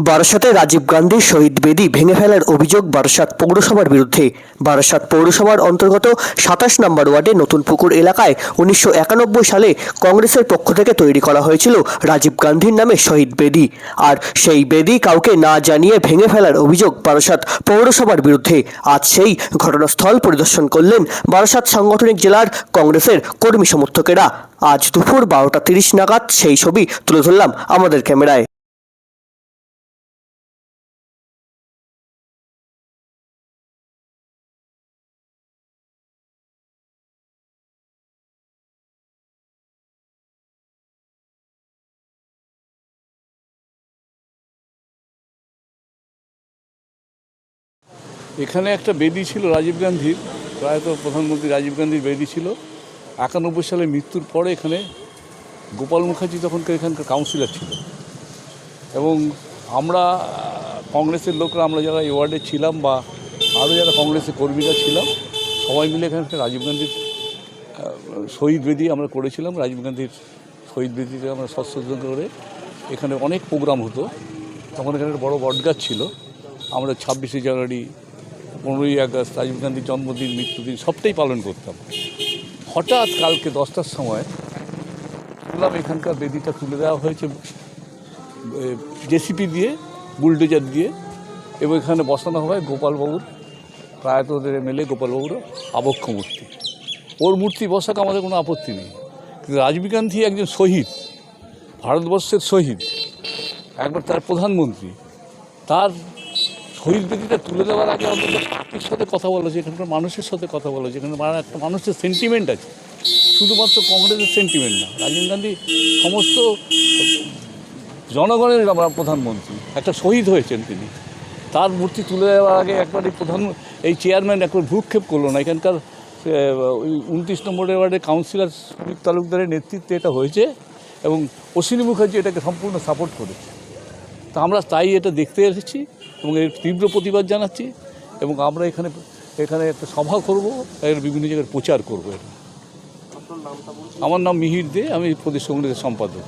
বারাসাতে রাজীব গান্ধীর শহীদ বেদি ভেঙে ফেলার অভিযোগ বারাসাত পৌরসভার বিরুদ্ধে। বারাসাত পৌরসভার অন্তর্গত ২৭ নম্বর ওয়ার্ডে নতুন পুকুর এলাকায় ১৯৯১ সালে কংগ্রেসের পক্ষ থেকে তৈরি করা হয়েছিল রাজীব গান্ধীর নামে শহীদ বেদি। আর সেই বেদি কাউকে না জানিয়ে ভেঙে ফেলার অভিযোগ বারাসাত পৌরসভার বিরুদ্ধে। আজ সেই ঘটনাস্থল পরিদর্শন করলেন বারাসাত সাংগঠনিক জেলার কংগ্রেসের কর্মী সমর্থকেরা। আজ দুপুর ১২টা ৩০ নাগাদ সেই ছবি তুলে ধরলাম আমাদের ক্যামেরায়। এখানে একটা বেদি ছিল রাজীব গান্ধীর, প্রায়ত প্রধানমন্ত্রী রাজীব গান্ধীর বেদি ছিল। ৯১ সালে মৃত্যুর পরে এখানে গোপাল মুখার্জি তখনকার এখানকার কাউন্সিলর ছিল, এবং আমরা কংগ্রেসের লোকরা, আমরা যারা এই ওয়ার্ডে ছিলাম বা আরও যারা কংগ্রেসের কর্মীরা ছিলাম, সবাই মিলে এখানে রাজীব গান্ধীর শহীদ বেদি আমরা করেছিলাম। রাজীব গান্ধীর শহীদ বেদিতে আমরা শ্রদ্ধা করে এখানে অনেক প্রোগ্রাম হতো। তখন এখানে একটা বড় বটগাছ ছিল। আমরা ২৬শে জানুয়ারি, ১৫ই আগস্ট, রাজীব গান্ধীর জন্মদিন, মৃত্যুদিন সবটাই পালন করতাম। হঠাৎ কালকে 10টার সময় শুনলাম এখানকার বেদিটা তুলে দেওয়া হয়েছে জেসিপি দিয়ে, বুলডোজার দিয়ে, এবং এখানে বসানো হয় গোপালবাবুর, প্রায়ত এমএলএ গোপালবাবুর আবক্ষ মূর্তি। ওর মূর্তি বসাক আমাদের কোনো আপত্তি নেই, কিন্তু রাজীব গান্ধী একজন শহীদ, ভারতবর্ষের শহীদ, একবার তার প্রধানমন্ত্রী, তার শহীদ বেদিটা তুলে দেওয়ার আগে অন্তত পার্টির সাথে কথা বলা হয়েছে, এখানকার মানুষের সাথে কথা বলা হয়েছে। এখানে একটা মানুষের সেন্টিমেন্ট আছে, শুধুমাত্র কংগ্রেসের সেন্টিমেন্ট না। রাজীব গান্ধী সমস্ত জনগণের প্রধানমন্ত্রী, একটা শহীদ হয়েছেন তিনি। তার মূর্তি তুলে দেওয়ার আগে একবার এই চেয়ারম্যান একবার ভ্রুক্ষেপ করলো না। এখানকার ওই ২৯ নম্বর ওয়ার্ডের কাউন্সিলর সুদীপ তালুকদারের নেতৃত্বে এটা হয়েছে, এবং অশ্বিনী মুখার্জি এটাকে সম্পূর্ণ সাপোর্ট করেছে। তা আমরা তাই এটা দেখতে এসেছি এবং এর তীব্র প্রতিবাদ জানাচ্ছি, এবং আমরা এখানে একটা সভা করবো, বিভিন্ন জায়গায় প্রচার করবো। এটা আমার নাম মিহির দে, আমি প্রদেশ কংগ্রেসের সম্পাদক।